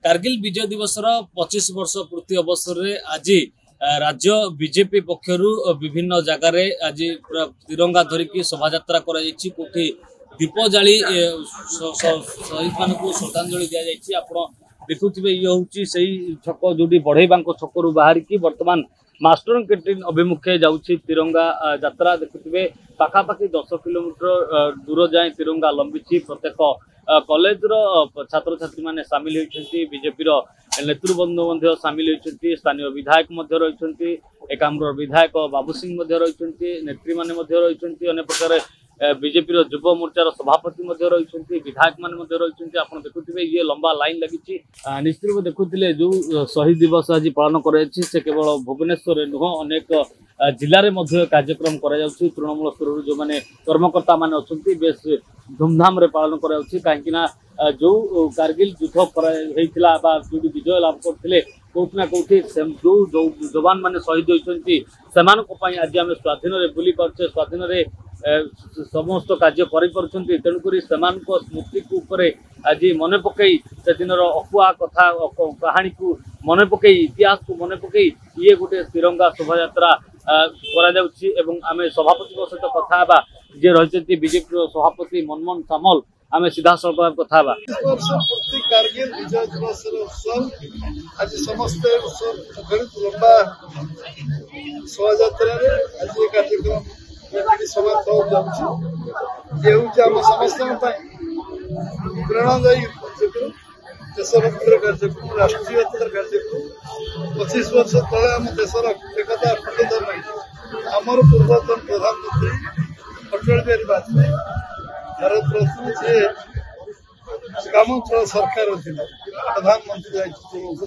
कारगिल विजय दिवस 25 वर्ष पूर्ति अवसर में आज राज्य बीजेपी पक्षर विभिन्न जगार आज तिरंगा धरिकी शोभा यात्रा करोटी दीप जाली शहीद मान श्रद्धांजलि दि जाए। आप देखुवे ये हूँ छक जो बढ़ईबा छक बाहर की बर्तमान मास्टर कैंटीन अभिमुखे जाऊँगी तिरंगा यात्रा। देखुवे पाखापाखि 10 किलोमीटर दूर जाए तिरंगा लंबी। प्रत्येक कॉलेज छात्र छात्री माने सामिल होती, बीजेपी नेतृवृंद सामिल होती, स्थानीय विधायक रही, एकाम्र विधायक बाबू सिंह रही, नेत्री माने रही, अनेक प्रकार बीजेपी युव मोर्चार सभापति रही, विधायक माने रही। आप देखुवे ये लंबा लाइन लगी। निश्चित भाव देखुले जो शहीद दिवस आज पालन कर केवल भुवनेश्वर नुह अनेक जिले में कार्यक्रम कर तृणमूल स्तर जो मैंने कर्मकर्ता मान अच्छा बेस धूमधाम रे पालन कर जो कारगिल युद्ध जो विजय लाभ करते कौटना कौटी जो जवान मैंने शहीद होती से आज आम स्वाधीन बुली पारे, स्वाधीन समस्त कार्य तेणुक स्मृति आज मन पकई से दिन अफुआ कथा कहानी को मन पकई इतिहास को मन पकई ये गोटे तिरंगा शोभा यात्रा आम सभापति सहित कथा जे रही बीजेपी सभापति मनमोहन सामल आम सीधा सड़क कथा कारगिल विजय दिवस आज समस्त लंबा शोभा यात्रा आज कार्यक्रम समाप्त हो समस्त प्रेरणादायी देशभक्तिर कार्यक्रम राष्ट्रीयतार कार्यक्रम 25 वर्ष तले आम देशर एकता अखंडता आमर पूर्वतन प्रधानमंत्री अटल बिहारी वाजपेयी भारत रत्न जी ग्रामांचल सरकार प्रधानमंत्री दायित्व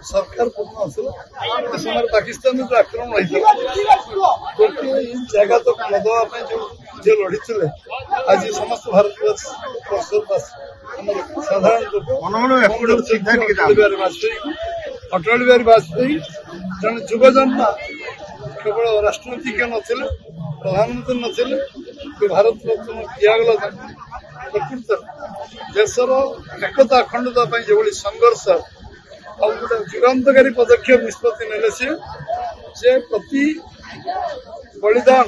सरकार पूर्ण समय पाकिस्तान जो आक्रमण होती जगह तो नदवाई जो लड़ी आज समस्त भारतवर्ष साधारण अटल बिहारी वाजपेयी जन युवजन्मा केवल राष्ट्रनीतिज्ञ नथिले, प्रधानमंत्री नथिले, भारत रत्न दिगला प्रकृत देशर एकता अखंडता जो संघर्ष गोटे चूड़ान्तकारी पदक्षेप निष्पत्ति ने से प्रति बलिदान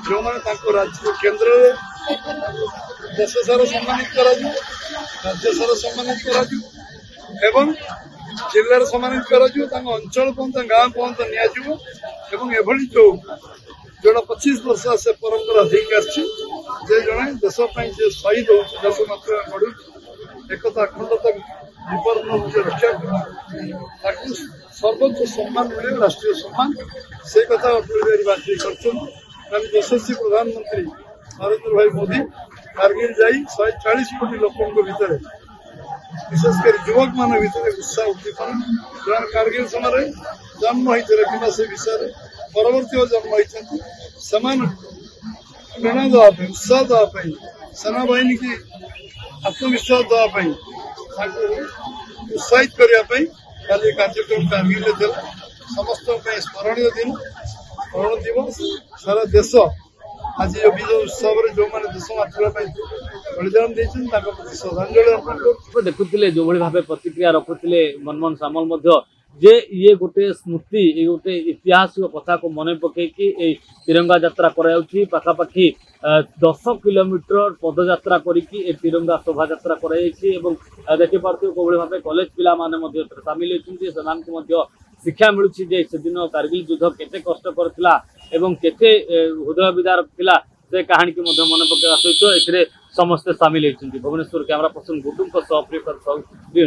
जो मैंने राज्य केन्द्र देश सारा सम्मानित राज्य सारा सम्मानित एवं जिलार सम्मानित अंचल पर्यंत गाँ पर्यंत नि जो जो 25 वर्ष से परंपरा देखिए जड़े देशपाई जे शहीद हो देश मात्र बढ़ू एकता अखंडता विपन्न रक्षा सर्वोच्च सम्मान मिले राष्ट्रीय सम्मान से कथा अटल बिहारी वाजपेयी कर यशस्वी प्रधानमंत्री नरेंद्र भाई मोदी कारगिल जाई 140 कोटी लोकों भितर विशेषकर युवक मान भितर उत्साह उद्दीपन जो कारगिल समय जन्म होते बिना से विषय परवर्ती जन्म होती प्रेरणा देवाई उत्साह देवाई सेना बाहिनी की आत्मविश्वास देवाई उत्साहित करने कार्यक्रम कारगिल समस्त स्मरणीय दिन स्मरण दिवस सारा देश आज विजय उत्सव जो मैंने देश मातृका बलिदान प्रति श्रद्धांजलि अर्पण कर देखुले जो भाव प्रतिक्रिया रखुले मनमोहन सामल जे ये गोटे स्मृति ये गोटे इतिहास कथा को मन पकईकि तिरंगा यात्रा पाखापाखि 10 किलोमीटर पदयात्रा करके तिरंगा शोभा यात्रा देखिपे कौन भाव कॉलेज पिला सामिल होती शिक्षा मिलूँ से दिन कारगिल युद्ध केते कष्टकर एवं केते हृदय विदारक थिला से कहानी की मन पकड़ा सहित समस्ते सामिल होती। भुवनेश्वर कैमरा पर्सन गुडू प्रिय